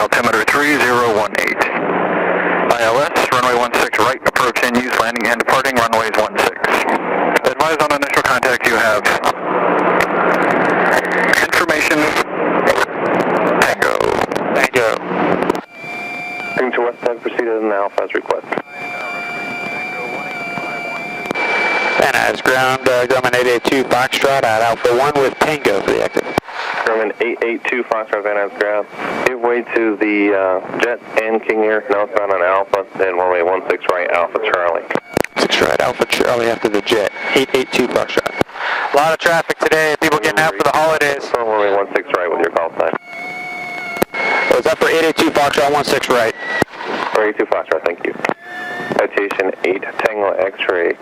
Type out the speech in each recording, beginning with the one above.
altimeter 3018. ILS, runway 16 right, approach in use, landing and departing, runways 16. Advise on initial contact you have information, Tango. Tango. To West 10, proceeded in Alpha as requested. Van Nuys ground, Grumman 882 Foxtrot at Alpha 1 with Tango for the active. Grumman 882 Foxtrot, Van Nuys ground. Give way to the jet and King Air, northbound on Alpha, then runway 16 right, Alpha Charlie. 6 right, Alpha Charlie after the jet, 882 Foxtrot. A lot of traffic today, people getting out for the holidays. Runway 16 right with your call sign. Oh, is that for 882 Foxtrot 16 right? 882 Foxtrot, thank you. Citation 8 Tango X-ray.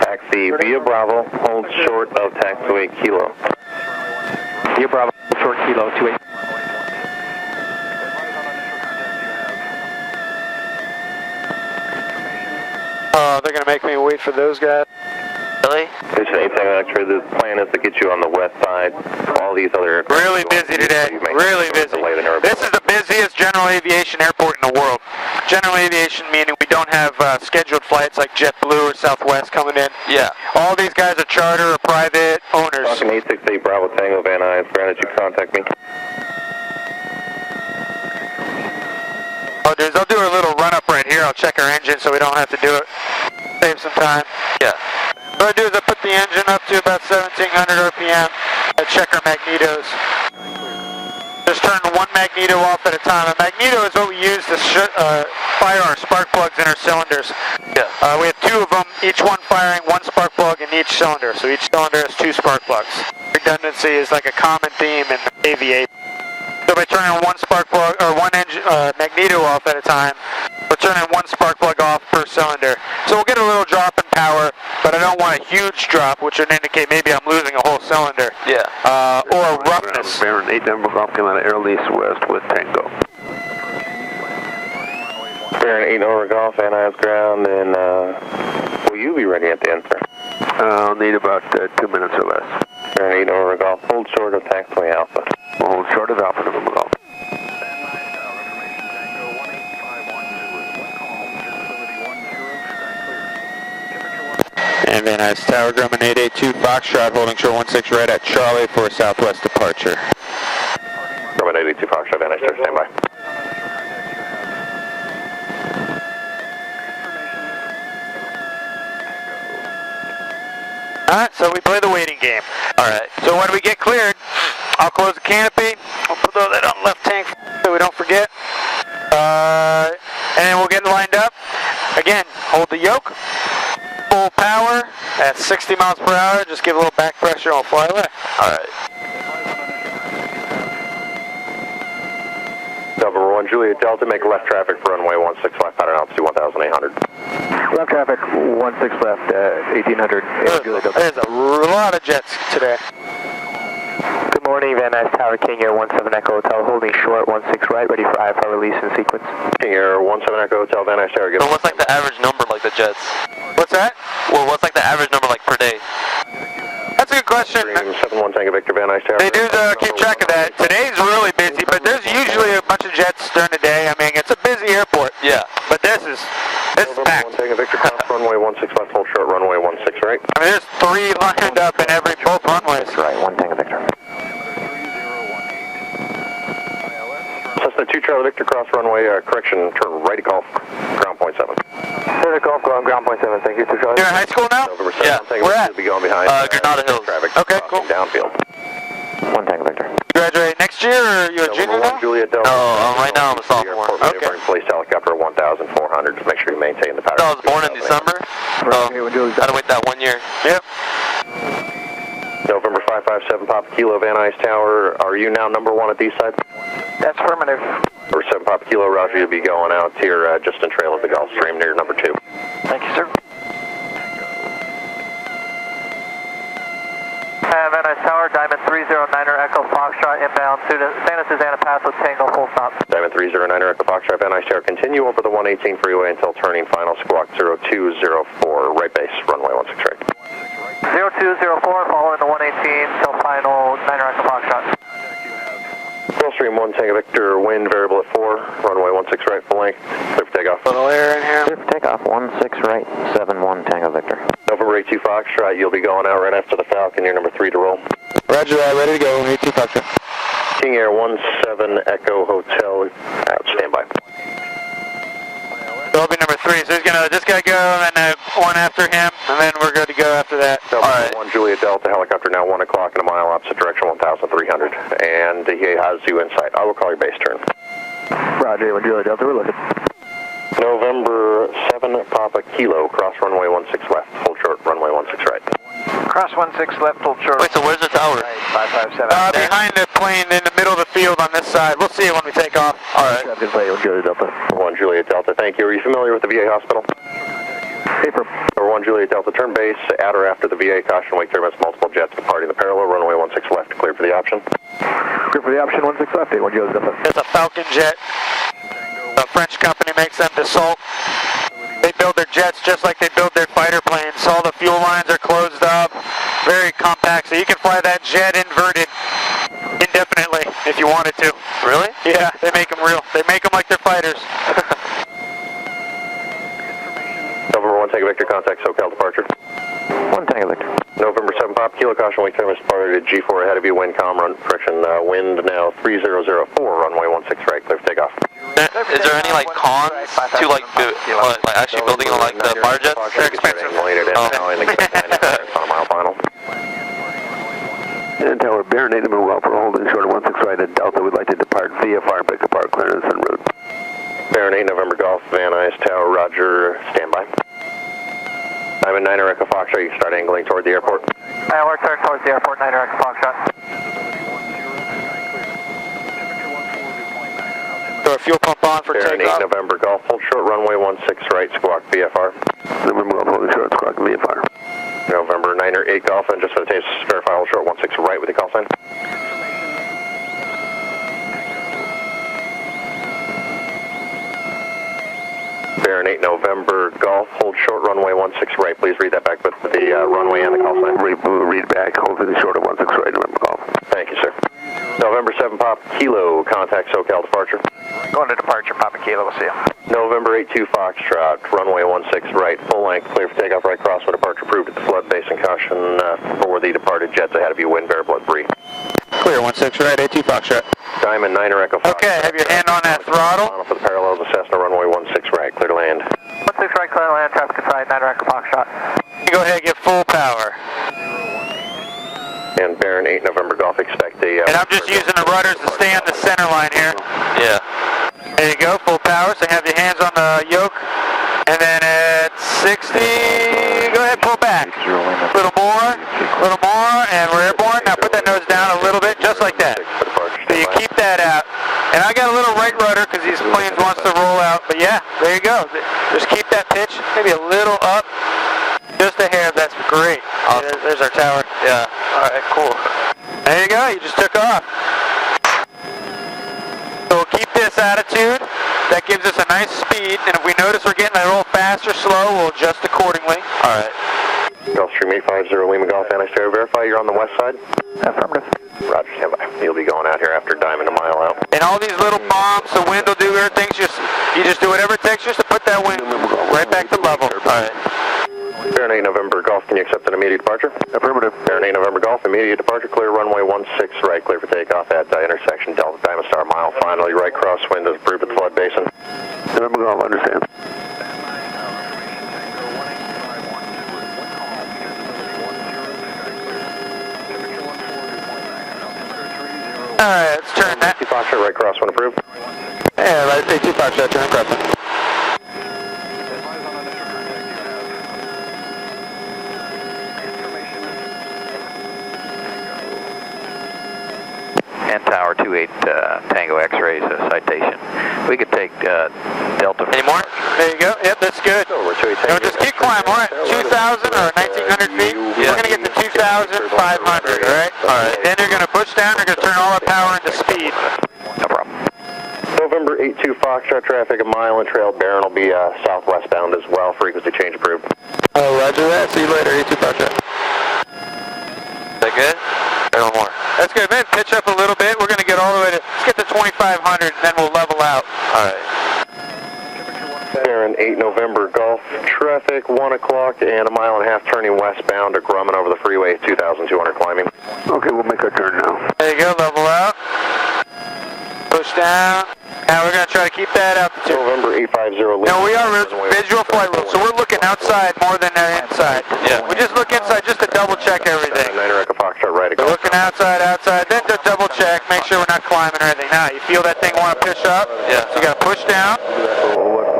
Taxi via Bravo, hold short of taxiway Kilo. Via Bravo, short Kilo, 28. Oh, they're going to make me wait for those guys. Really? Citation 8 Tango X-ray, the plan is to get you on the west side. All these other... Really busy today, really busy. This is the busiest general aviation airport in the world. General aviation meaning we don't have scheduled flights like JetBlue or Southwest coming in. Yeah. All these guys are charter or private owners. Talking 868 Bravo Tango Van Nuys, granted you contact me. Oh, dudes, I'll do a little run-up right here. I'll check our engine so we don't have to do it. Save some time. Yeah. What I do is I put the engine up to about 1700 RPM. I check our magnetos. Just turn one magneto off at a time. A magneto is what we use to fire our spark plugs in our cylinders. Yeah. We have 2 of them, each one firing 1 spark plug in each cylinder. So each cylinder has 2 spark plugs. Redundancy is like a common theme in aviation. So by turning one spark plug or one engine magneto off at a time, we're turning 1 spark plug off per cylinder. So we'll get a little drop in power, but I don't want a huge drop, which would indicate maybe I'm losing a whole cylinder. Yeah. Or roughness. Baron 8 number Golf coming out of Air Lease West with Tango. Baron 8 over Golf, Van Nuys ground, and will you be ready at the end, sir? I'll need about 2 minutes or less. Baron 8 over Golf, hold short of taxiway Alpha. We'll hold short of Alpha November Golf. And Van Nuys Tower, Grumman 882 Foxtrot, holding short 16 right at Charlie for a Southwest departure. Grumman 882 Foxtrot, Van Nuys Tower, stand by. Alright, so we play the waiting game. Alright. So when we get cleared, I'll close the canopy. I'll put that on the left tank so we don't forget. And then we'll get lined up. Again, hold the yoke. Full power at 60 miles per hour. Just give a little back pressure and we'll fly away. Alright. November 1 Juliet Delta, make left traffic for runway 16 left, pattern altitude 1,800. Left traffic, 16 left, 1800. There's a lot of jets today. Good morning, Van Nuys Tower, King Air 17 Echo Hotel, holding short 16 right, ready for IFR release in sequence. King Air 17 Echo Hotel, Van Nuys Tower, give So what's like the average number like the jets? What's that? Well, what's like the average number like per day? That's a good question. 71 Tango Victor, Van Nuys Tower. They do keep track of that. Today's really busy, but there's usually a bunch of jets during the day. I mean, it's a busy airport. Yeah. But this is packed. 1 Tango Victor, cross runway 16 left, hold short, runway 16 right. I mean, there's 3 lined up in both runways. Right, 1 Tango Victor. Cessna 2 Charlie Victor, cross runway, correction, turn right at Golf, ground point 7. Right at Golf, ground point 7, thank you, 2 Charlie. You're in high school now? November 7, Yeah. Tango Where Victor at? will be going behind. Granada Hills. Traffic, Okay, cool. downfield. 1 Tango Victor. Graduate next year, or you're a junior now? Juliet Delta. No, right now I'm a sophomore. Okay. Police helicopter 1,400, just make sure you maintain the pattern. I was born in December. Gotta wait that 1 year. Yep. November 557 Papa Kilo, Van Nuys Tower. Are you now number 1 at these sides? That's affirmative. Number 7 Papa Kilo, Roger, you'll be going out here just in trail of the Gulfstream near number 2. Thank you, sir. Van Nuys Tower, Diamond 309er Echo Foxtrot, inbound Santa Susana Pass with Tango, full stop. Diamond 309er Echo Foxtrot, Van Nuys Tower, continue over the 118 freeway until turning final squawk 0204, right base, runway 16 right. 0204, following the 118 till final 9er Echo Foxtrot. Gulfstream 1 Tango Victor, wind variable at 4, runway 16 right full length, clear for takeoff. Little air in here. Clear for takeoff, 16 right, 71 Tango Victor. November 82 Foxtrot, you'll be going out right after the Falcon, you're number 3 to roll. Roger that, ready to go, 82 Foxtrot. King Air 17 Echo Hotel, out, standby. He'll be number 3, so he's gonna, this guy go, and then one after him, and then we're good to go after that. Alright. 1 Juliet Delta, helicopter now 1 o'clock and a mile opposite direction, 1,300. And he has you in sight. I will call your base turn. Roger, 1 Juliet Delta, we're looking. November 7 Papa Kilo, cross runway 16 left, hold short, runway 16 right. Cross 16 left, hold short. Wait, so where's the tower? 557. Behind the plane in the middle of the field on this side. We'll see it when we take off. Alright. 1 Juliet Delta. 1 Juliet Delta, thank you. Are you familiar with the VA hospital? Paper. Number 1 Juliet Delta, turn base at or after the VA, caution, wake turbines, multiple jets departing the parallel, runway 16 left, clear for the option. Clear for the option, 16 left, 1 Juliet Delta. It's a Falcon jet. A French company makes them Dassault. They build their jets just like they build their fighter planes. All the fuel lines are closed up, very compact, so you can fly that jet inverted indefinitely if you wanted to. Really? Yeah, they make them real. They make them like they're fighters. November 1 Tango Victor, contact SoCal departure. 1 Tango Victor. November 7 Pop Kilo, caution, wake turbines departed G4 ahead of you, wind calm, run friction, wind now 3004, runway 16 right, clear for takeoff. Is there any like cons to like actually building like the fire jets? They're expensive. On a mile final. And Tower, Baron 8 well for holding short of 16 right at Delta. We'd like to depart VFR, pick apart clearance en route. Baron 8 November Golf, Van Nuys Tower, Roger, standby. I'm in 9 Echo Foxtrot, you can start angling toward the airport. We're turning towards the airport, 9 Echo Foxtrot. Throw a fuel pump on for Baron 8 takeoff. November Golf, hold short, runway 16 right, squawk VFR. November Golf, holding short, squawk VFR. November 9 8 Golf, and just for the tapes, verify hold short 16 right with the call sign. Baron 8 November Golf, hold short, runway 16 right. Please read that back with the runway and the call sign. Read back, hold to the short of 16 right, November Golf. Thank you, sir. November 7 Pop Kilo, contact SoCal departure. Going to departure, Papa Kilo, we'll see you. November 82 Foxtrot, runway 16 right, full length, clear for takeoff, right crosswind departure approved at the flood basin, caution for the departed jets ahead of you, wind variable at 3. Clear, 16 right, 82 Foxtrot. Diamond 9 Echo Foxtrot. Okay, have your hand on that throttle. Final for the parallels of Cessna, runway 16 right, clear to land. 16 right, clear to land, traffic inside, 9 Echo Foxtrot. Go ahead and get full power. And Baron 8 November Golf, expect a... And I'm just using the rudders to stay on the center line here. Yeah. There you go, full power, so have your hands on the yoke. And then at 60, go ahead, pull back. A little more, and we're airborne. Now put that nose down a little bit, just like that. So you keep that out. And I got a little right rudder because these planes wants to roll out. But yeah, there you go. Just keep that pitch, maybe a little up. Just a hair, that's great. Awesome. There's our tower. Yeah. Alright, cool. There you go, you just took off. So we'll keep this attitude. That gives us a nice speed, and if we notice we're getting a little fast or slow, we'll adjust accordingly. Alright. Gulfstream 850 Lima Golf, Anti-Stereo, verify you're on the west side. Affirmative. Roger, stand by. You'll be going out here after Diamond a mile out. And all these little bombs, the wind will do everything, you just do whatever it takes just to put that wind right back to level. Alright. Baron 8 November Golf, can you accept an immediate departure? Affirmative. Baron 8 November Golf, immediate departure, clear runway 16 right, clear for takeoff at intersection Delta Diamond Star mile. Finally, right crosswind is approved at the flood basin. November Golf, understand. Alright, let's turn that. 2 Foxtrot, right crosswind approved. Yeah, right, 2 Foxtrot, turn crosswind. And Tower 28 Tango X-rays citation. We could take Delta. Any more? There you go, yep, that's good. Over to No, just keep climbing, we're at 2,000 or 1,900 feet. Yeah. We're going to get to 2,500, alright? Alright. Then you're going to push down, we're going to turn all our power into speed. No problem. November 82 Foxtrot, traffic a mile and trail. Baron will be southwestbound as well, frequency change approved. Oh, roger that, see you later, 82 Foxtrot. Is that good? Or one more? That's good, man, pitch up a little bit, we're going to get all the way to, let's get to 20 then we'll level out. Alright. Aaron, 8 November Gulf traffic, 1 o'clock and a mile and a half turning westbound to Grumman over the freeway, 2,200 climbing. Okay, we'll make our turn now. There you go, level out. Push down. Now we're going to try to keep that altitude. November 850. No, we are visual flight rules, so we're looking outside more than inside. Yeah. We just look inside just to double check everything. Niner Echo Foxtrot, right. We're looking outside, then to double check, make sure we're not climbing or anything. Now, you feel that thing want to push up? Yeah. So you got to push down.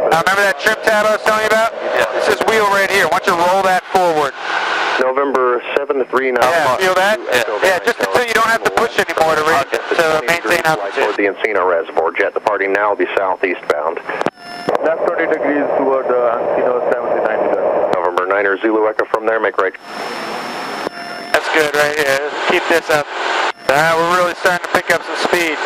Now, remember that trim tab I was telling you about? Yeah. This is wheel right here. Why don't you roll that forward? November 739. Yeah, feel that? Yeah. Yeah, just until you don't have to push anymore to maintain altitude. Toward the Encino Reservoir. Jet departing now will be southeastbound. Left 20 degrees toward Encino 79 degrees. November 9er Zulu Echo from there, make right. That's good right here. Keep this up. We're really starting to pick up some speed.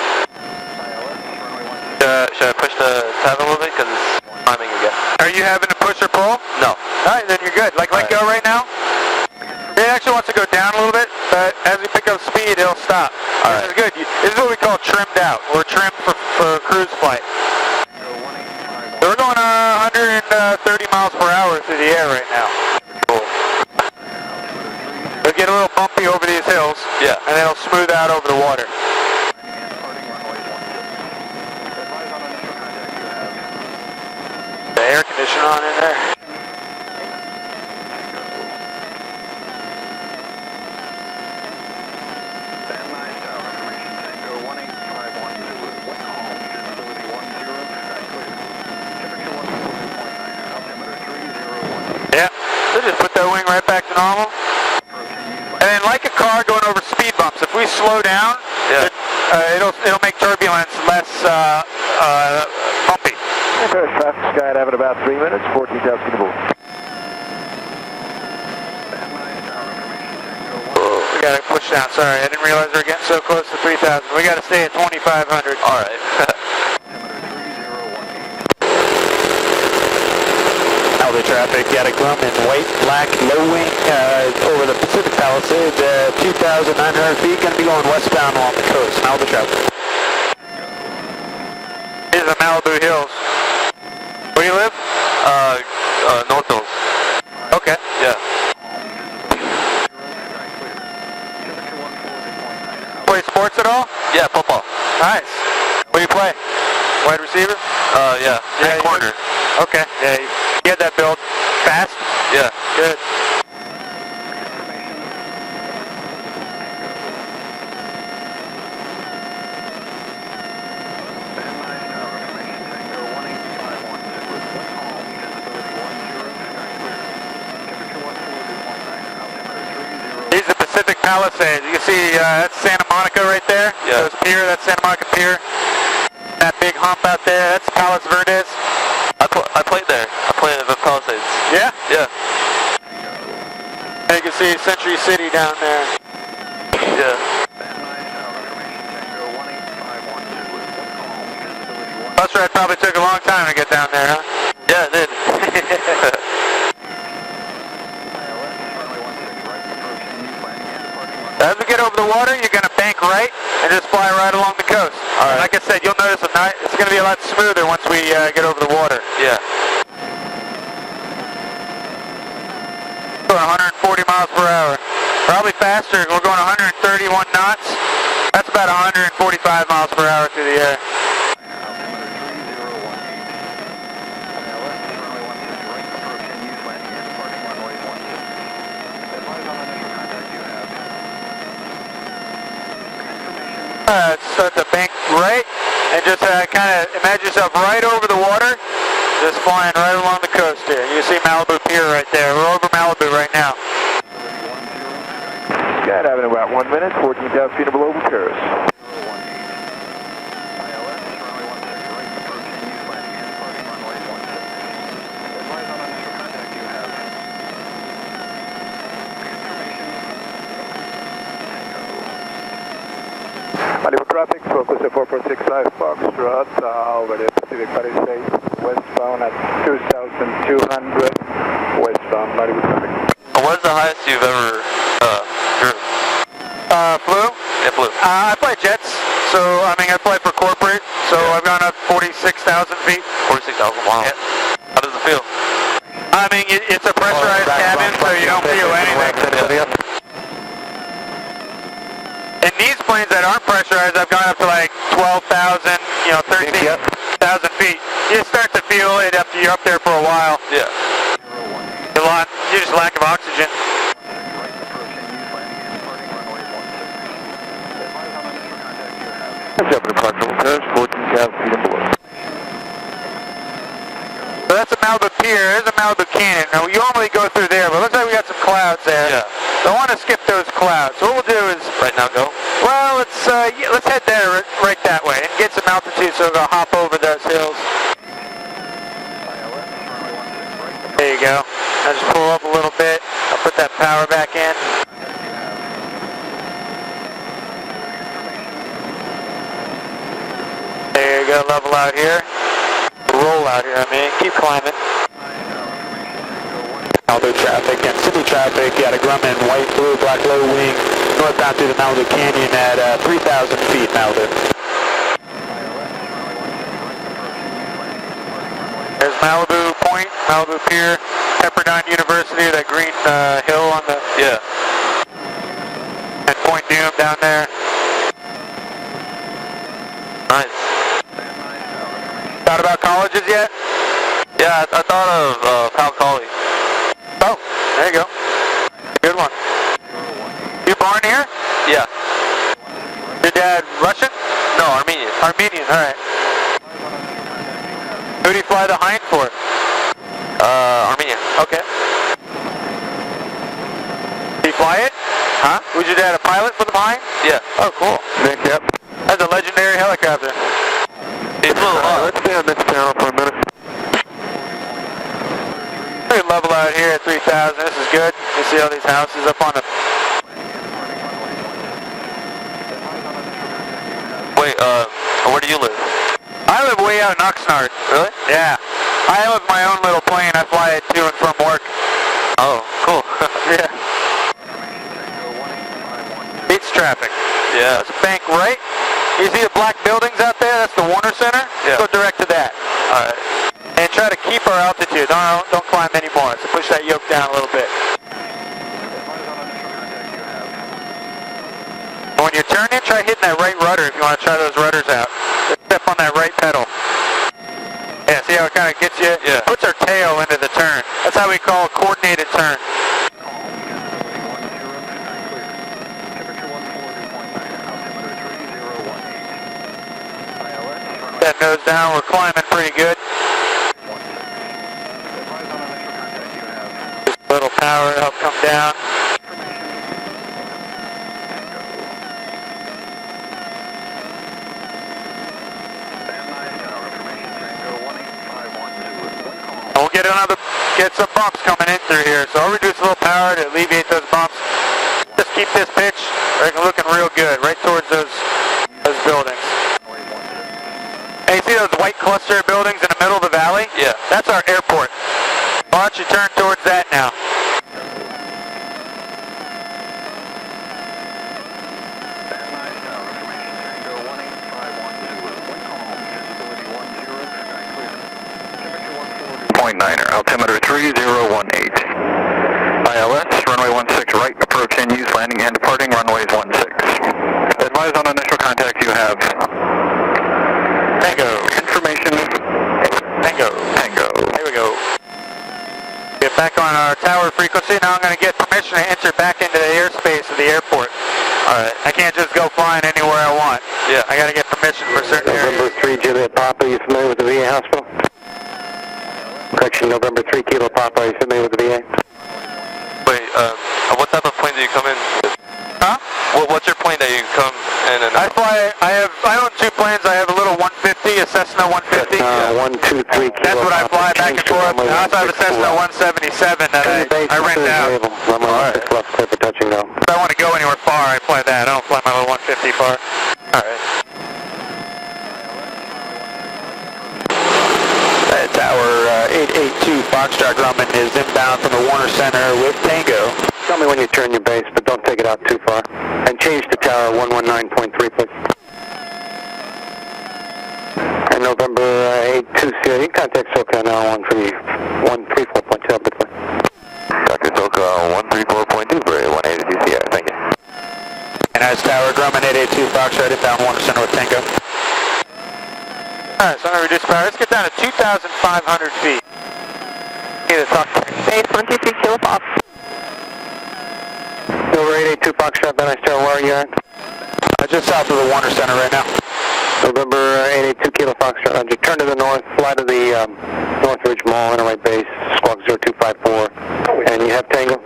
Should I push the tab a little bit? Because it's climbing again. Are you having to push or pull? No. Alright, then you're good. Let go right now. It actually wants to go down a little bit, but as we pick up speed, it'll stop. This is good. This is what we call trimmed out. We're trimmed for cruise flight. So we're going 130 miles per hour through the air right now. Cool. It'll get a little bumpy over these hills, Yeah. and then it'll smooth out over the water. The air conditioner on in there. Yeah, so just put that wing right back to normal. And then like a car going over speed bumps, if we slow down, it'll make turbulence less bumpy. First traffic sky having about 3 minutes, 14,000 feet above. We gotta push down, sorry, I didn't realize we were getting so close to 3,000. We gotta stay at 2,500. Alright. Elder traffic, got a Grumman, white, black, low wing over the Pacific Palisades, 2,900 feet, going to be going westbound along the coast. Elder traffic. These are Malibu Hills. Where do you live? North Hills. Okay. Yeah. Play sports at all? Yeah, football. Nice. What do you play? Wide receiver? Yeah. Yeah, Corner. Okay. Yeah, you had that build fast? Yeah. Good. These are Pacific Palisades. You can see that's Santa Monica right there. Yeah. There's pier, that's Santa Monica Pier. That big hump out there, that's Palos Verdes. I played there. I played at the Palisades. Yeah? Yeah. And you can see Century City down there. Yeah. Bus ride probably took a long time to get down there, huh? Yeah, it did. As we get over the water, you're going to bank right and just fly right along the coast. All right. Like I said, you'll notice it's going to be a lot smoother once we get over the water. Yeah. Going 140 miles per hour. Probably faster. We're going 131 knots. That's about 145 miles per hour through the air. Start to bank right and just kind of imagine yourself right over the water, just flying right along the coast here. You see Malibu Pier right there. We're over Malibu right now. Skydiving about 1 minute, 14,000 feet below Paris. Malibu traffic, focus at 4465 Foxtrot, over the Pacific Palisades, westbound at 2,200, westbound Malibu traffic. What is the highest you've ever driven? Flew? Yeah, flew. I fly jets, So, I mean, I fly for corporate, so I've gone up 46,000 feet. 46,000, wow. Yeah. How does it feel? I mean, it's a pressurized cabin, so you don't feel anything. And these planes that aren't pressurized, I've gone up to like 12,000, 13,000 feet. You start to feel it after you're up there for a while. Yeah. You just lack of oxygen. So that's a Malibu Pier. There's a Malibu Canyon. Now, you normally go through there, but it looks like we got some clouds there. Yeah. So I want to skip those clouds. So what we'll do is... Right now, go? Well, let's head there, right that way, and get some altitude so we'll hop over those hills. There you go. I'll just pull up a little bit. I'll put that power back in. There you go, level out here. Roll out here, I mean. Keep climbing. Malibu traffic and city traffic out of Grumman, white, blue, black, low wing, northbound through the Malibu Canyon at 3,000 feet, Malibu. There's Malibu Point, Malibu Pier, Pepperdine University, that green hill on the... Yeah. And Point Doom down there. Nice. Thought about colleges yet? Yeah, I thought of Cal Colley. Oh, there you go. Good one. You born here? Yeah. Your dad Russian? No, Armenian. Armenian, alright. Who do you fly the Hind for? Armenian. Okay. Do you fly it? Huh? Was your dad a pilot for the Hind? Yeah. Oh, cool. Nick, yep. That's a legendary helicopter. It flew a lot. Let's stay on this channel for a minute. Pretty level out here at 3,000. This is good. You see all these houses up on the... Wait, where do you live? I live way out in Oxnard. Really? Yeah. I have my own little plane. I fly it to and from work. Oh, cool. Yeah. Beats traffic. Yeah. There's a bank right. You see the black buildings out there? That's the Warner Center. Yeah. Go direct to that. Alright. And try to keep our altitude. Don't climb anymore. So push that yoke down a little bit. When you're turning, try hitting that right rudder if you want to try those rudders out. Just step on that right pedal. Yeah, see how it kind of gets you? Yeah. Puts our tail into the turn. That's how we call a coordinated turn. That nose down, we're climbing pretty good. Just a little power to help come down. And we'll get some bumps coming in through here. So I'll reduce a little power to alleviate those bumps. Just keep this pitch looking real good, right towards those buildings. And you see those white cluster buildings in the middle of the valley? Yeah. That's our airport. Why don't you turn towards that now? .9er, altimeter 3018. ILS, runway 16 right, approach in use, landing and departing, runways 16. Advise on initial contact you have. Tango. Information. Tango. Tango. There we go. Get back on our tower frequency. Now I'm going to get permission to enter back into the airspace of the airport. Alright. I can't just go flying anywhere I want. Yeah. I got to get permission for certain November areas. 3 Juliet Papa, you familiar with the VA hospital? Correction, November 3 Kilo Papa, are you familiar with the VA? Wait, what type of plane do you come in with? Huh? What's your plane that you come in and out? I own two planes. I have a little 150, a Cessna 150. 123 Kilo That's what I fly back and forth. I also have a Cessna 177 that I rent out. Alright. Left clear for touch and go. If I want to go anywhere far, I fly that. I don't fly my little 150 far. Alright. Tower 882 Foxtrot Grumman is inbound from the Warner Center with Tango. Tell me when you turn your base, but don't take it out too far. And change to tower 119.3, please. 82, you contact SoCal now 134.2 up between. Dr. SoCal 134.2 for 182 CR, thank you. And as Tower, Grumman 882 Foxtrot, inbound 1% North Tango. Alright, so I'm going to reduce power. Let's get down to 2,500 feet. Okay, let's talk. Base 123 kilo pop. Silver 882 Foxtrot, Van Nuys Tower, where are you at? Just south of the Warner Center right now. November 882 Kilo Foxtrot, Roger. Turn to the north, fly to the Northridge Mall, Interlight Base, squawk 0254, and you have Tango?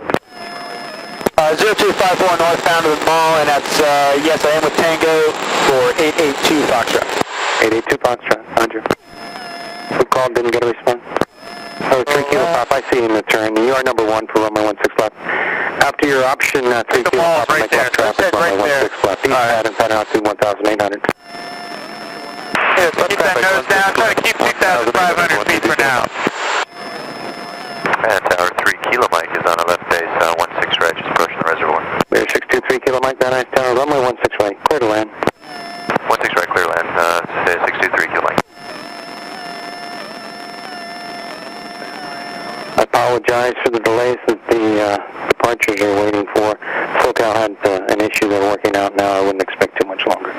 0254 northbound to the mall, and that's, yes, I am with Tango for 882 Foxtrot. 882 Foxtrot, Roger. Who called, didn't get a response? Oh, 3 Kilo Pop, I see you in the turn. You are number 1 for runway 16 left. After your option, 3 Kilo Pop, right make there. left traffic, runway 16 left. East pad and pad out to 1,800. Yeah, so keep that nose down. Try to keep 2,500 feet for now. And Tower 3 Kilo Mike is on the left base, 16 right, just approaching the reservoir. Clear 623 Kilo Mike, Van Nuys Tower, runway 16 right, clear to land. 16 right, clear land, 623 Kilo Mike. I apologize for the delays that the departures are waiting for. SoCal had an issue they're working out now. I wouldn't expect too much longer.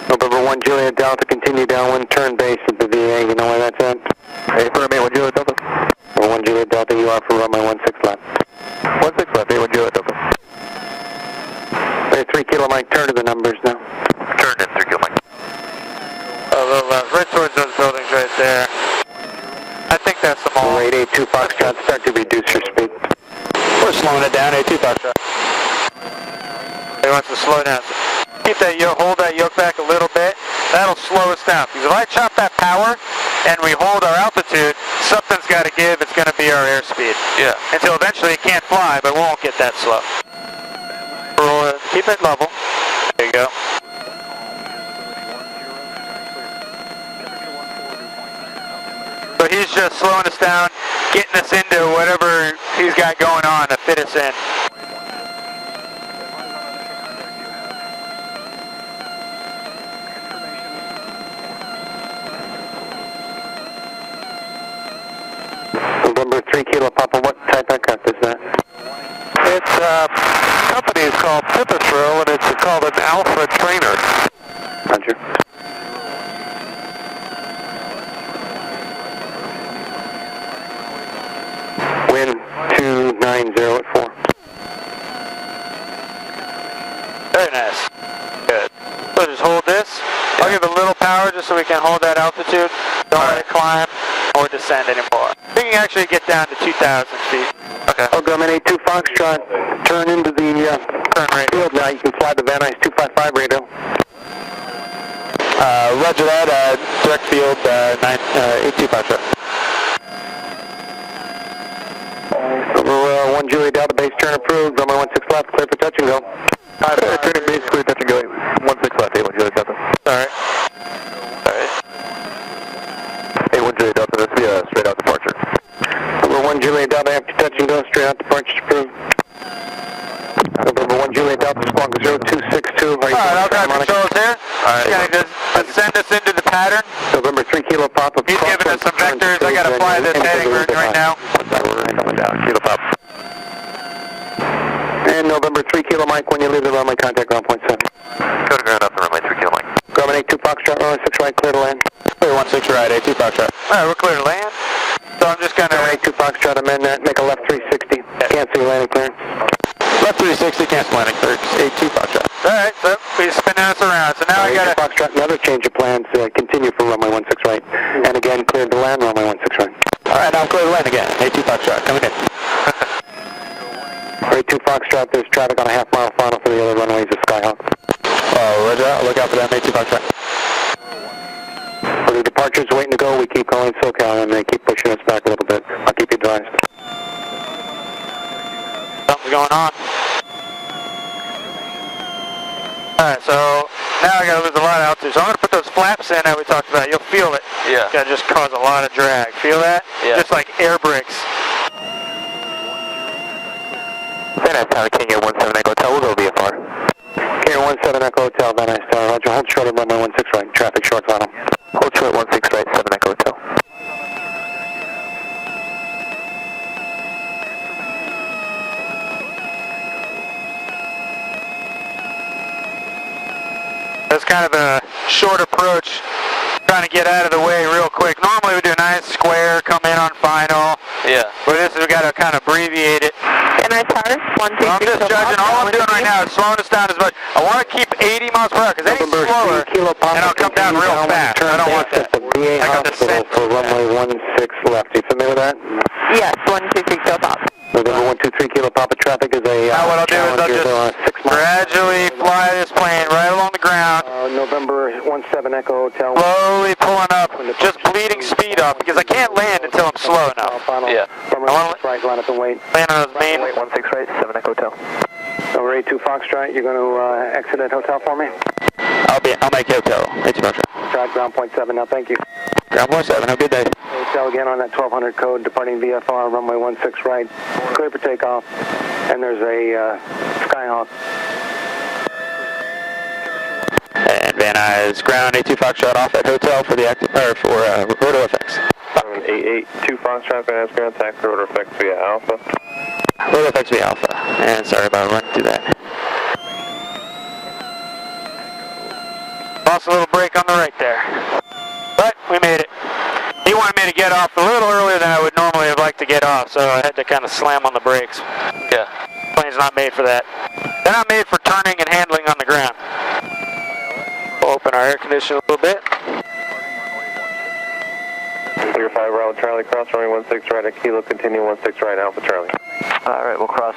November 1 Juliet Delta, continue downwind, turn base at the VA. You know where that's at? Hey, for me, 1 Juliet Delta. Number 1 Juliet Delta, you are for runway 16 left. 16 left, 1 Juliet Delta. There's 3 Kilo Mike, turn to the numbers now. Turn in 3 Kilo Mike. A little left, right towards those buildings right there. I think that's the mall. 882 Foxtrot, start to reduce your speed. We're slowing it down, 82 Foxtrot. He wants to slow down. Keep that yoke, hold that yoke back a little bit. That'll slow us down. Because if I chop that power and we hold our altitude, something's got to give. It's going to be our airspeed. Yeah. Until eventually it can't fly, but we won't get that slow. Roll it. Keep it level. There you go. So he's just slowing us down, getting us into whatever he's got going on to fit us in. November 3 Kilo Papa, what type aircraft is that? It's company is called Pipistrel, and it's called an Alpha Trainer. Roger. Wind 290 at 4. Very nice. Good. So just hold this. I'll give it a little power just so we can hold that altitude. Don't let it climb or descend anymore. We can actually get down to 2,000 feet. Okay. Oh, Grumman 82 Foxtrot, turn into the Turn right. field now. You can fly the Van Nuys 255 radio. Roger that. Direct field 82 Foxtrot. Over 1 Juliet Delta, base turn approved. Grumman 16 left, clear for touch and go. Turning base, clear touch and go. 16 left, 1 Juliet Delta. Alright. Alright. 1 Juliet Delta, this will be a straight out departure. Over 1 Juliet Delta, after touch and go, straight out departure approved. Over 1 Juliet Delta, squawk 0262. Alright, I'll grab controls here. Alright. Just send us into the pattern. November 3 Kilo Papa. He's giving us some vectors. I gotta fly this heading right now. Kilo Pop. And November 3 Kilo Mike, when you leave the runway, contact ground point 7. Go to ground up and runway 3 Kilo Mike. Grumman 82 Foxtrot, runway 6 right, clear to land. Clear 16 right, 82 Foxtrot. Alright, we're clear to land. So I'm just gonna... Grumman 82 Foxtrot, amend that, make a left 360. Cancel your landing clearance. Left 360, cancel landing clearance, 82 Foxtrot. Alright, so he's spinning us around. So now I gotta... Foxtrot, another change of plans, continue for runway 16 right. And again, cleared to land, runway 16 right. Alright, now I'm clear to land again, 82 Foxtrot, coming in. 82 Foxtrot, there's traffic on a half-mile final for the other runways of Skyhawk. Roger, look out for that, 82 Foxtrot. For the departures waiting to go, we keep calling SoCal and they keep pushing us back a little bit. I'll keep you advised. Something's going on. Alright, so now I gotta lose a lot of altitude. So I'm gonna put those flaps in that we talked about. You'll feel it. Yeah. It's gonna just cause a lot of drag. Feel that? Yeah. Just like air brakes. Van Nuys Tower, King Air 17 Echo Hotel, we'll go VFR. King Air 17 7 Echo Hotel, Van Nuys Tower. Roger, hold short of runway 16 right. Traffic short final. Hold short 16 right, 7 Echo Hotel. That's kind of a short approach, trying to get out of the way real quick. Normally we do a nice square, come in on final. Yeah. But this is, we got to kind of abbreviate it. And I tower, 1, 2, 3, So I'm just judging, all I'm doing right now is slowing us down as much. I want to keep 80 miles per hour, because any slower, and I'll come down real fast. I don't want that. VA Hospital for runway 16 left. Are you familiar with that? Yes, 1, 2, 3, Kilo Pop. November 123 Kilo Papa traffic is a Now what I'll do is I'll just gradually fly this plane right along the ground. November 17 Echo Hotel. Slowly pulling up, just bleeding speed off, because I can't land until I'm slow enough. Yeah. I want to right, line up and wait. Land on those main. 16 right, 7 Echo Hotel. Over 82 Foxtrot, you're going to exit at hotel for me? I'll make hotel. 82 Foxtrot. Drive ground point 7 now, thank you. Ground point 7, have a good day. Hotel again on that 1200 code, departing VFR, runway 16 right. Clear for takeoff. And there's a Skyhawk. And Van Nuys ground 82 Foxtrot off at hotel for the active, or for ROTOR F. 882 Foxtrot, Van Nuys ground, taxi ROTOR F via Alpha. ROTOR F via Alpha. And sorry about running through that. Lost a little brake on the right there. But we made it. He wanted me to get off a little earlier than I would normally have liked to get off, so I had to kind of slam on the brakes. Yeah. Plane's not made for that. They're not made for turning and handling on the ground. We'll open our air conditioner a little bit. Clear 5 Bravo Charlie, cross runway 16 right at Kilo, continue 16 right Alpha Charlie. Alright, we'll cross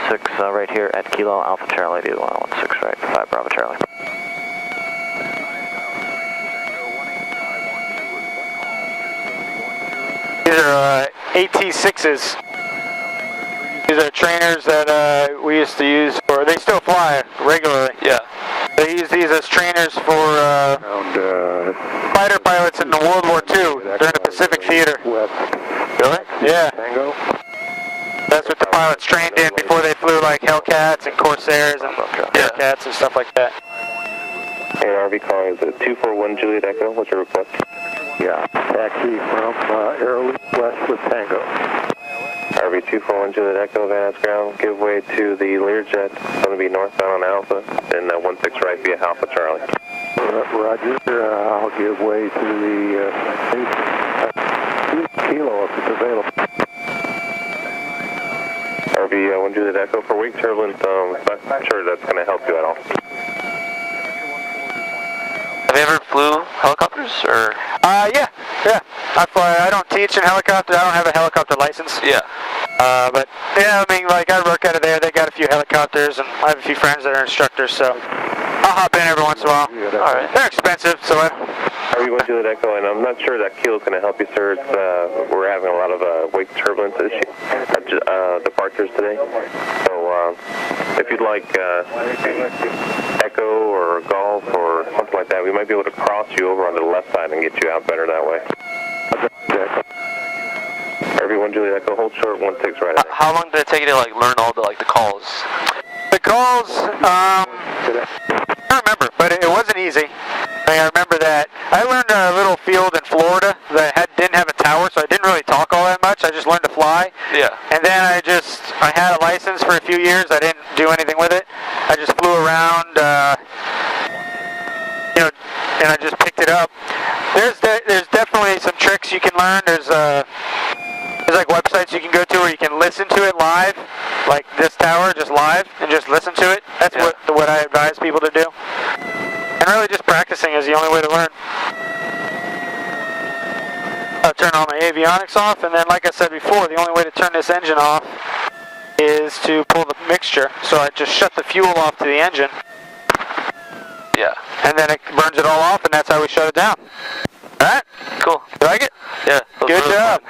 16 right here at Kilo Alpha Charlie, do 16 right, 5 Bravo Charlie. These are AT6s. These are trainers that we used to use for, they still fly regularly. Yeah. They use these as trainers for fighter pilots in the World War II during the Pacific Theater. Really? Yeah. Tango? That's what the pilots trained in before they flew like Hellcats and Corsairs and Bearcats and stuff like that. Hey, RV car is a 241 Juliet Echo. What's your request? Yeah, taxi from Airleaf West with Tango. RV 241 Juliet Echo, Van Nuys ground. Give way to the Learjet. It's going to be northbound on Alpha. Then 16 right via Alpha Charlie. Roger. I'll give way to the Kilo if it's available. RV 1 Juliet Echo for weak turbulence. Not sure that's going to help you at all. Have you ever flew helicopters, or? Yeah. I fly. I don't teach in helicopter. I don't have a helicopter license. Yeah. But yeah, I mean, like I work out of there. They got a few helicopters, and I have a few friends that are instructors, so I'll hop in every once in a while. All right. They're expensive, so. Are you going to do that echo? And I'm not sure that Kilo's going to help you, sir. It's, we're having a lot of wake turbulence departures today. So if you'd like Echo or Golf or something like that, we might be able to cross you over onto the left side and get you out better that way. Everyone, Juliet Echo, hold short 16 right. How long did it take you to like learn all the calls? The calls, I don't remember, but it wasn't easy. I remember that I learned a little field in Florida that didn't have a tower, so I didn't really talk all that much. I just learned to fly. Yeah. And then I had a license for a few years. I didn't do anything with it. I just flew around, and I just picked it up. There's definitely some tricks you can learn. There's like websites you can go to where you can listen to it live, like this tower, just live, and just listen to it. That's what I advise people to do. And really just practicing is the only way to learn. I'll turn all my avionics off, and then like I said before, the only way to turn this engine off is to pull the mixture. So I just shut the fuel off to the engine. Yeah. And then it burns it all off, and that's how we shut it down. Alright? Cool. You like it? Yeah. Good job.